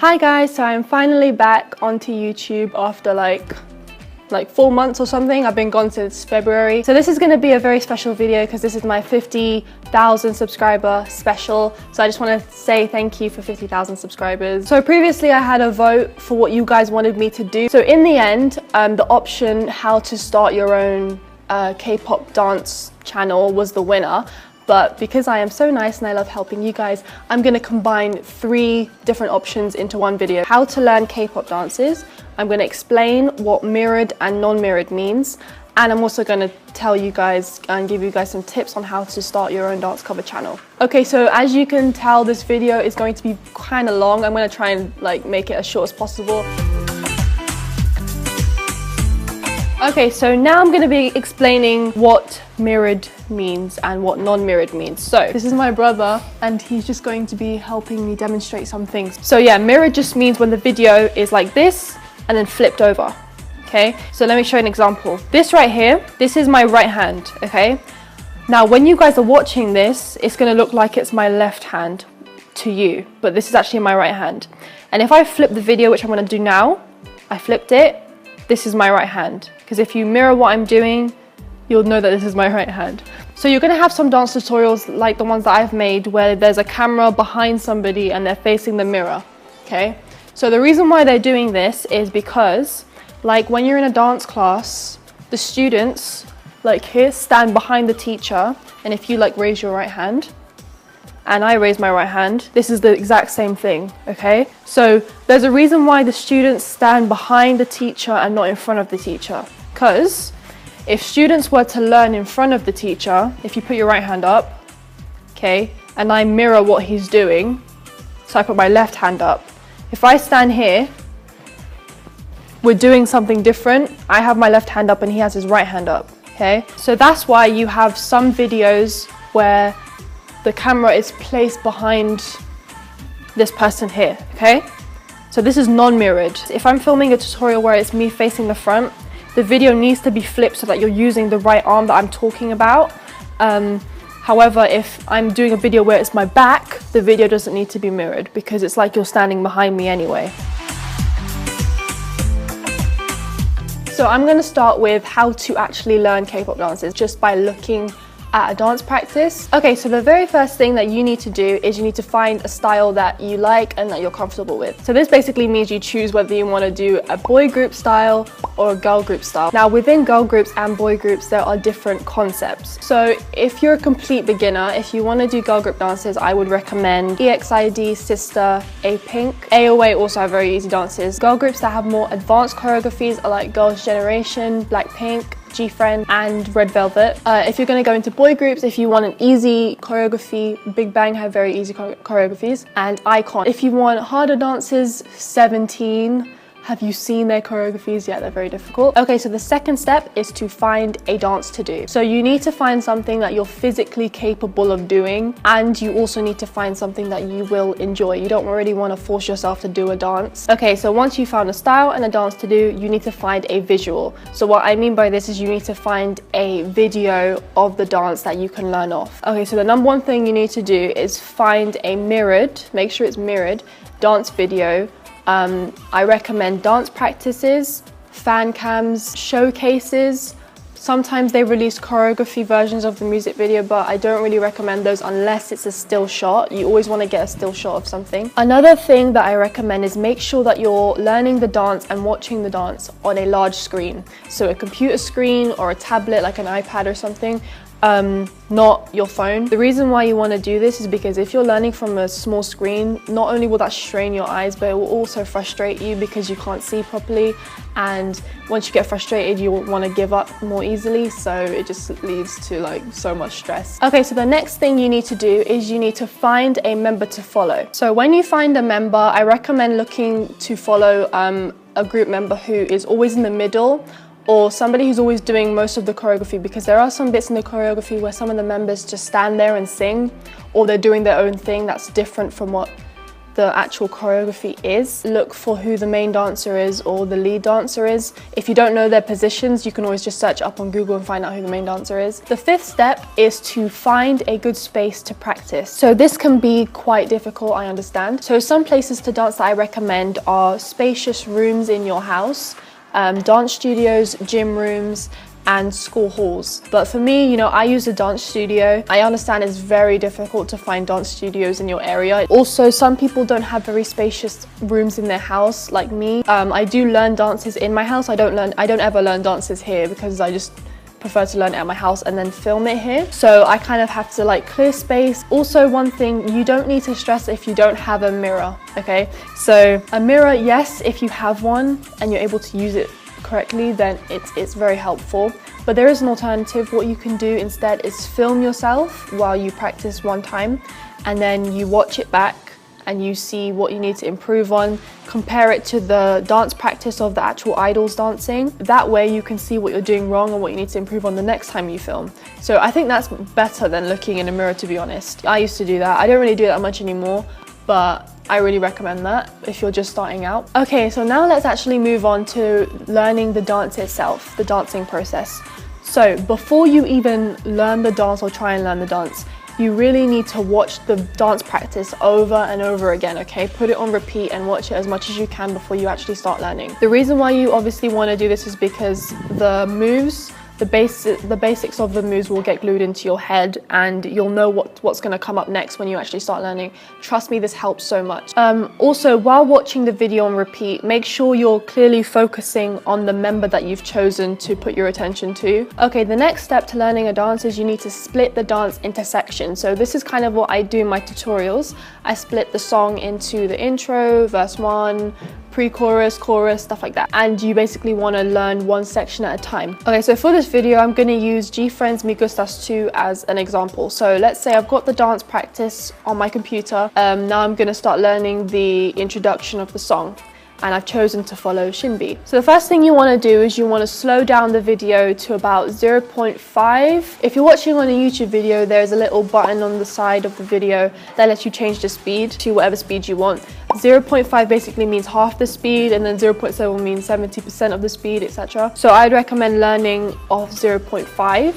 Hi guys, so I'm finally back onto YouTube after like 4 months or something. I've been gone since February. So this is going to be a very special video because this is my 50,000 subscriber special. So I just want to say thank you for 50,000 subscribers. So previously I had a vote for what you guys wanted me to do. So in the end, the option how to start your own K-pop dance channel was the winner. But because I am so nice and I love helping you guys, I'm going to combine 3 different options into one video. How to learn K-pop dances. I'm going to explain what mirrored and non-mirrored means. And I'm also going to tell you guys and give you guys some tips on how to start your own dance cover channel. Okay, so as you can tell, this video is going to be kind of long. I'm going to try and make it as short as possible. Okay, so now I'm going to be explaining what mirrored means and what non-mirrored means. So this is my brother and he's just going to be helping me demonstrate some things. So yeah, mirrored just means when the video is like this and then flipped over. Okay, so let me show you an example. This right here, this is my right hand, okay? Now when you guys are watching this, it's going to look like it's my left hand to you, but this is actually my right hand. And if I flip the video, which I'm going to do now, I flipped it, this is my right hand. Because if you mirror what I'm doing, you'll know that this is my right hand. So you're going to have some dance tutorials like the ones that I've made where there's a camera behind somebody and they're facing the mirror, okay? So the reason why they're doing this is because when you're in a dance class, the students here stand behind the teacher, and if you raise your right hand and I raise my right hand, this is the exact same thing, okay? So there's a reason why the students stand behind the teacher and not in front of the teacher. Because if students were to learn in front of the teacher, if you put your right hand up, okay, and I mirror what he's doing, so I put my left hand up. If I stand here, we're doing something different. I have my left hand up and he has his right hand up, okay? So that's why you have some videos where the camera is placed behind this person here, okay? So this is non-mirrored. If I'm filming a tutorial where it's me facing the front, the video needs to be flipped so that you're using the right arm that I'm talking about. However, if I'm doing a video where it's my back, the video doesn't need to be mirrored because it's like you're standing behind me anyway. So I'm going to start with how to actually learn K-pop dances just by looking at a dance practice. Okay, so the very first thing that you need to do is you need to find a style that you like and that you're comfortable with. So this basically means you choose whether you want to do a boy group style or a girl group style. Now within girl groups and boy groups there are different concepts. So if you're a complete beginner, if you want to do girl group dances, I would recommend EXID, Sister, A-Pink. AOA also have very easy dances. Girl groups that have more advanced choreographies are like Girls' Generation, Blackpink, G-Friend and Red Velvet. If you're going to go into boy groups, if you want an easy choreography, Big Bang have very easy choreographies, and Icon. If you want harder dances, 17. Have you seen their choreographies? Yeah, they're very difficult. Okay, so the second step is to find a dance to do. So you need to find something that you're physically capable of doing, and you also need to find something that you will enjoy. You don't really want to force yourself to do a dance. Okay, so once you found a style and a dance to do, you need to find a visual. So what I mean by this is you need to find a video of the dance that you can learn off. Okay, so the number one thing you need to do is find a mirrored, make sure it's mirrored, dance video. I recommend dance practices, fan cams, showcases. Sometimes they release choreography versions of the music video, but I don't really recommend those unless it's a still shot. You always want to get a still shot of something. Another thing that I recommend is make sure that you're learning the dance and watching the dance on a large screen. So a computer screen or a tablet like an iPad or something. Not your phone. The reason why you want to do this is because if you're learning from a small screen, not only will that strain your eyes, but it will also frustrate you because you can't see properly, and once you get frustrated you want to give up more easily, so it just leads to so much stress. Okay, so the next thing you need to do is you need to find a member to follow. So when you find a member, I recommend looking to follow a group member who is always in the middle, or somebody who's always doing most of the choreography, because there are some bits in the choreography where some of the members just stand there and sing, or they're doing their own thing that's different from what the actual choreography is. Look for who the main dancer is or the lead dancer is. If you don't know their positions, you can always just search up on Google and find out who the main dancer is. The fifth step is to find a good space to practice. So this can be quite difficult, I understand. So some places to dance that I recommend are spacious rooms in your house, dance studios, gym rooms, and school halls. But for me, you know, I use a dance studio. I understand it's very difficult to find dance studios in your area. Also, some people don't have very spacious rooms in their house like me. I do learn dances in my house. I don't ever learn dances here because I just prefer to learn it at my house and then film it here. So I kind of have to like clear space. Also, one thing, you don't need to stress if you don't have a mirror, okay? So a mirror, yes, if you have one and you're able to use it correctly, then it's very helpful. But there is an alternative. What you can do instead is film yourself while you practice one time, and then you watch it back and you see what you need to improve on, compare it to the dance practice of the actual idols dancing. That way you can see what you're doing wrong and what you need to improve on the next time you film. So I think that's better than looking in a mirror, to be honest. I used to do that. I don't really do that much anymore, but I really recommend that if you're just starting out. Okay, so now let's actually move on to learning the dance itself, the dancing process. So before you even learn the dance or try and learn the dance, you really need to watch the dance practice over and over again, okay? Put it on repeat and watch it as much as you can before you actually start learning. The reason why you obviously want to do this is because the moves, the basics of the moves will get glued into your head, and you'll know what's going to come up next when you actually start learning. Trust me, this helps so much. Also, while watching the video on repeat, make sure you're clearly focusing on the member that you've chosen to put your attention to. Okay, the next step to learning a dance is you need to split the dance into sections. So this is kind of what I do in my tutorials. I split the song into the intro, verse 1, pre-chorus, chorus, stuff like that. And you basically want to learn one section at a time. Okay, so for this video, I'm going to use GFriend's Me Gustas 2 as an example. So let's say I've got the dance practice on my computer. Now I'm going to start learning the introduction of the song, and I've chosen to follow Shinbi. So the first thing you want to do is you want to slow down the video to about 0.5. If you're watching on a YouTube video, there's a little button on the side of the video that lets you change the speed to whatever speed you want. 0.5 basically means half the speed, and then 0.7 means 70% of the speed, etc. So I'd recommend learning off 0.5.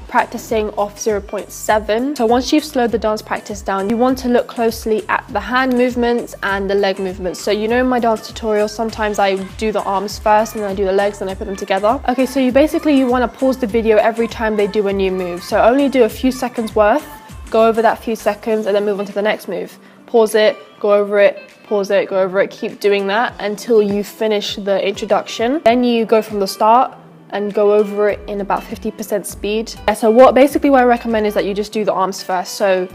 Practicing off 0.7. So once you've slowed the dance practice down, you want to look closely at the hand movements and the leg movements. So you know in my dance tutorial, sometimes I do the arms first and then I do the legs and I put them together. Okay, so you want to pause the video every time they do a new move. So only do a few seconds worth, go over that few seconds, and then move on to the next move. Pause it, go over it, pause it, go over it, keep doing that until you finish the introduction. Then you go from the start and go over it in about 50% speed. So what I recommend is that you just do the arms first. So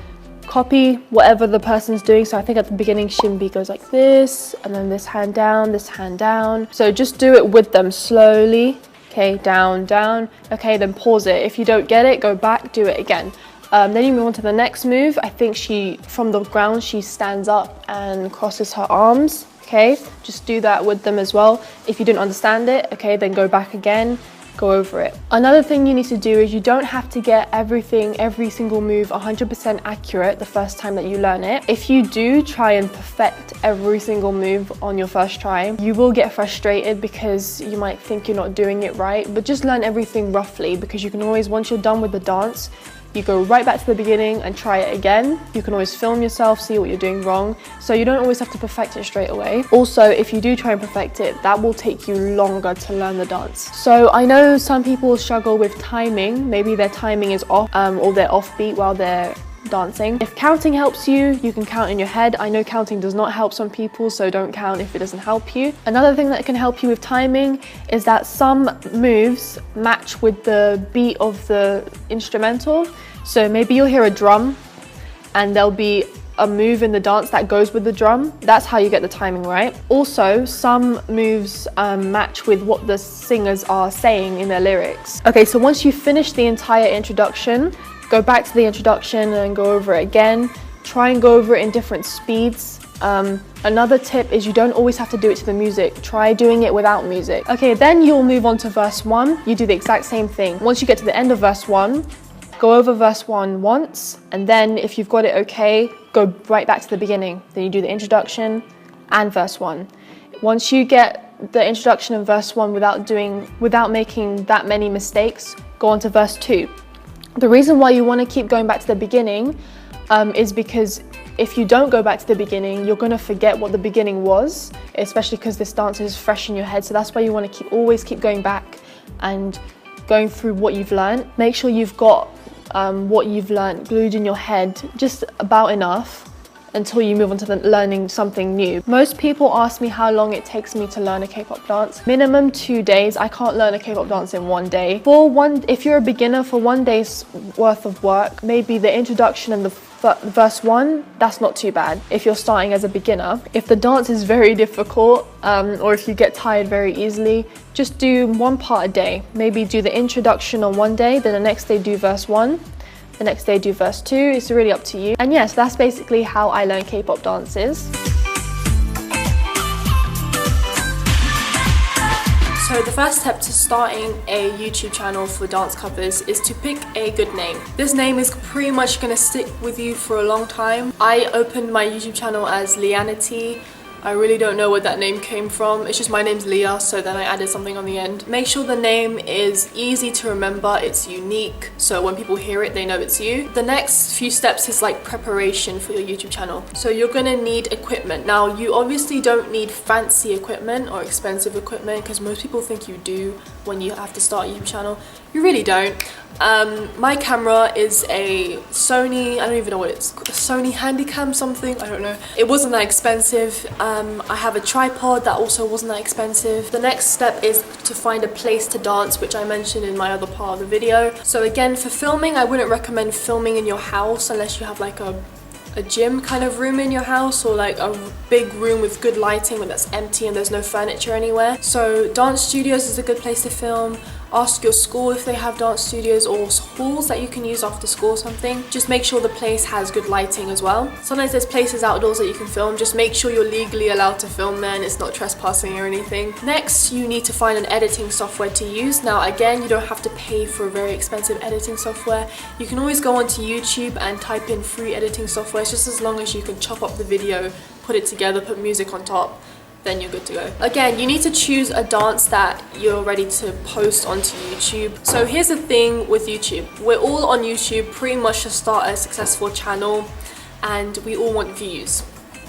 copy whatever the person's doing. So I think at the beginning, Shinbi goes like this, and then this hand down, this hand down. So just do it with them slowly. Okay, down, down. Okay, then pause it. If you don't get it, go back, do it again. Then you move on to the next move. I think from the ground, she stands up and crosses her arms. Okay, just do that with them as well. If you didn't understand it, okay, then go back again, go over it. Another thing you need to do is you don't have to get every single move 100% accurate the first time that you learn it. If you do try and perfect every single move on your first try, you will get frustrated because you might think you're not doing it right, but just learn everything roughly, because you can always, once you're done with the dance, you go right back to the beginning and try it again. You can always film yourself, see what you're doing wrong. So you don't always have to perfect it straight away. Also, if you do try and perfect it, that will take you longer to learn the dance. So I know some people struggle with timing. Maybe their timing is off or they're offbeat while they're dancing. If counting helps you, you can count in your head. I know counting does not help some people, so don't count if it doesn't help you. Another thing that can help you with timing is that some moves match with the beat of the instrumental. So maybe you'll hear a drum and there'll be a move in the dance that goes with the drum. That's how you get the timing right. Also, some moves match with what the singers are saying in their lyrics. Okay, so once you finish the entire introduction, go back to the introduction and go over it again. Try and go over it in different speeds. Another tip is you don't always have to do it to the music. Try doing it without music. Okay, then you'll move on to verse 1. You do the exact same thing. Once you get to the end of verse 1, go over verse 1 once, and then if you've got it okay, go right back to the beginning. Then you do the introduction and verse 1. Once you get the introduction and verse 1 without making that many mistakes, go on to verse 2. The reason why you want to keep going back to the beginning is because if you don't go back to the beginning, you're going to forget what the beginning was, especially because this dance is fresh in your head. So that's why you want to always keep going back and going through what you've learned. Make sure you've got what you've learned glued in your head just about enough until you move on to learning something new. Most people ask me how long it takes me to learn a K-pop dance. Minimum 2 days. I can't learn a K-pop dance in 1 day. If you're a beginner, for 1 day's worth of work, maybe the introduction and the verse 1, that's not too bad if you're starting as a beginner. If the dance is very difficult or if you get tired very easily, just do 1 part a day. Maybe do the introduction on 1 day, then the next day do verse 1. The next day do verse 2. It's really up to you. And yes, that's basically how I learn K-pop dances. So the first step to starting a YouTube channel for dance covers is to pick a good name. This name is pretty much going to stick with you for a long time. I opened my YouTube channel as Leianity. I really don't know where that name came from. It's just my name's Leah, so then I added something on the end. Make sure the name is easy to remember, it's unique, so when people hear it, they know it's you. The next few steps is like preparation for your YouTube channel. So you're gonna need equipment. Now, you obviously don't need fancy equipment or expensive equipment, because most people think you do when you have to start a YouTube channel. You really don't. My camera is a Sony, I don't even know what it's called, a Sony Handycam something, I don't know. It wasn't that expensive. I have a tripod that also wasn't that expensive. The next step is to find a place to dance, which I mentioned in my other part of the video. So again, for filming, I wouldn't recommend filming in your house unless you have like a gym kind of room in your house, or like a big room with good lighting when that's empty and there's no furniture anywhere. So dance studios is a good place to film. Ask your school if they have dance studios or halls that you can use after school or something. Just make sure the place has good lighting as well. Sometimes there's places outdoors that you can film. Just make sure you're legally allowed to film there and it's not trespassing or anything. Next, you need to find an editing software to use. Now again, you don't have to pay for a very expensive editing software. You can always go onto YouTube and type in free editing software, just as long as you can chop up the video, put it together, put music on top, then you're good to go. Again, you need to choose a dance that you're ready to post onto YouTube. So here's the thing with YouTube. We're all on YouTube pretty much to start a successful channel, and we all want views.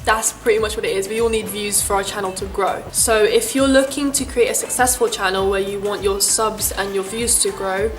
That's pretty much what it is. We all need views for our channel to grow. So if you're looking to create a successful channel where you want your subs and your views to grow,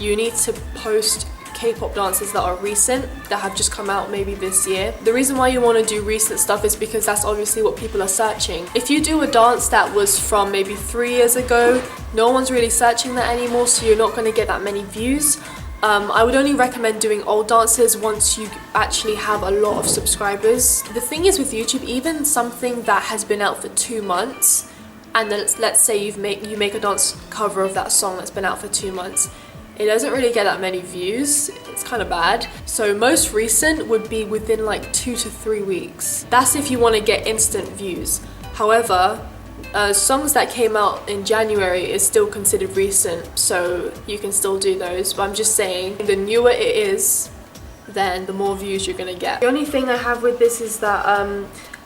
you need to post K-pop dances that are recent, that have just come out maybe this year. The reason why you want to do recent stuff is because that's obviously what people are searching. If you do a dance that was from maybe 3 years ago, no one's really searching that anymore, so you're not going to get that many views. I would only recommend doing old dances once you actually have a lot of subscribers. The thing is with YouTube, even something that has been out for 2 months, and then let's say you make a dance cover of that song that's been out for 2 months, it doesn't really get that many views. It's kind of bad. So most recent would be within like 2 to 3 weeks. That's if you want to get instant views. However, songs that came out in January is still considered recent, so you can still do those. But I'm just saying, the newer it is, then the more views you're gonna get. The only thing I have with this is that,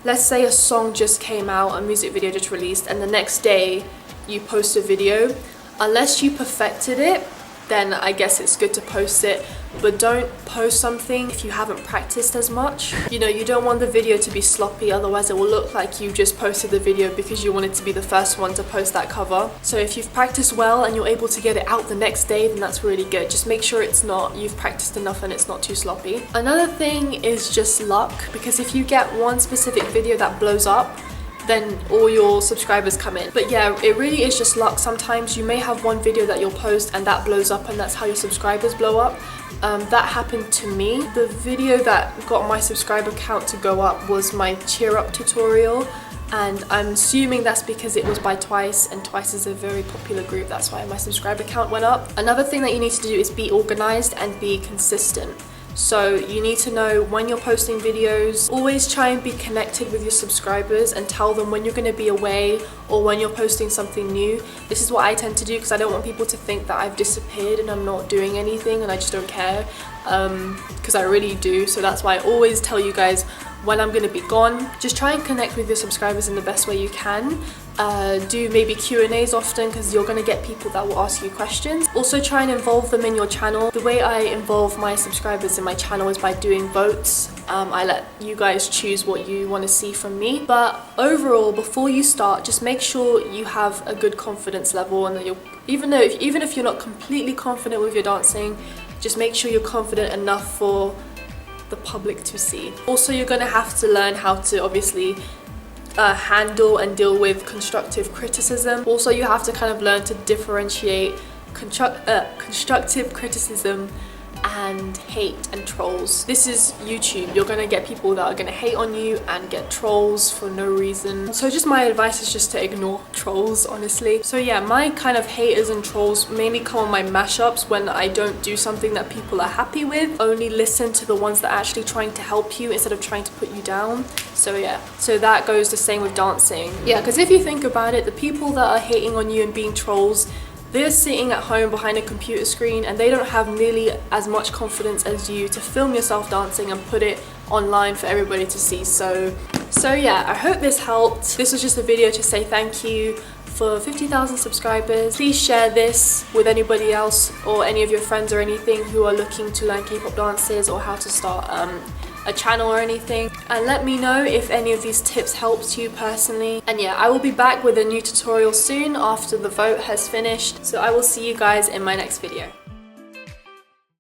let's say a song just came out, a music video just released, and the next day you post a video. Unless you perfected it, then I guess it's good to post it, but don't post something if you haven't practiced as much. You know, you don't want the video to be sloppy, otherwise it will look like you just posted the video because you wanted to be the first one to post that cover. So if you've practiced well and you're able to get it out the next day, then that's really good. Just make sure you've practiced enough and it's not too sloppy. Another thing is just luck, because if you get one specific video that blows up, then all your subscribers come in. But yeah, it really is just luck. Sometimes you may have one video that you'll post and that blows up, and that's how your subscribers blow up. That happened to me. The video that got my subscriber count to go up was my cheer up tutorial, and I'm assuming that's because it was by Twice, and Twice is a very popular group. That's why my subscriber count went up. Another thing that you need to do is be organized and be consistent. So you need to know when you're posting videos. Always try and be connected with your subscribers and tell them when you're going to be away or when you're posting something new. This is what I tend to do because I don't want people to think that I've disappeared and I'm not doing anything and I just don't care, because I really do. So that's why I always tell you guys when I'm going to be gone. Just try and connect with your subscribers in the best way you can. Do maybe Q&As often because you're going to get people that will ask you questions. Also try and involve them in your channel. The way I involve my subscribers in my channel is by doing votes. I let you guys choose what you want to see from me. But overall, before you start, just make sure you have a good confidence level, and that you're even if you're not completely confident with your dancing, just make sure you're confident enough for the public to see. Also, you're going to have to learn how to obviously handle and deal with constructive criticism. Also, you have to kind of learn to differentiate constructive criticism and hate and trolls. This is YouTube. You're gonna get people that are gonna hate on you and get trolls for no reason. So just my advice is just to ignore trolls, honestly. So yeah, my kind of haters and trolls mainly come on my mashups when I don't do something that people are happy with. Only listen to the ones that are actually trying to help you instead of trying to put you down. So yeah, so that goes the same with dancing. Yeah, because if you think about it, the people that are hating on you and being trolls, they're sitting at home behind a computer screen and they don't have nearly as much confidence as you to film yourself dancing and put it online for everybody to see. So yeah, I hope this helped. This was just a video to say thank you for 50,000 subscribers. Please share this with anybody else or any of your friends or anything who are looking to learn K-pop dances or how to start a channel or anything, and let me know if any of these tips helped you personally. And yeah, I will be back with a new tutorial soon after the vote has finished, so I will see you guys in my next video.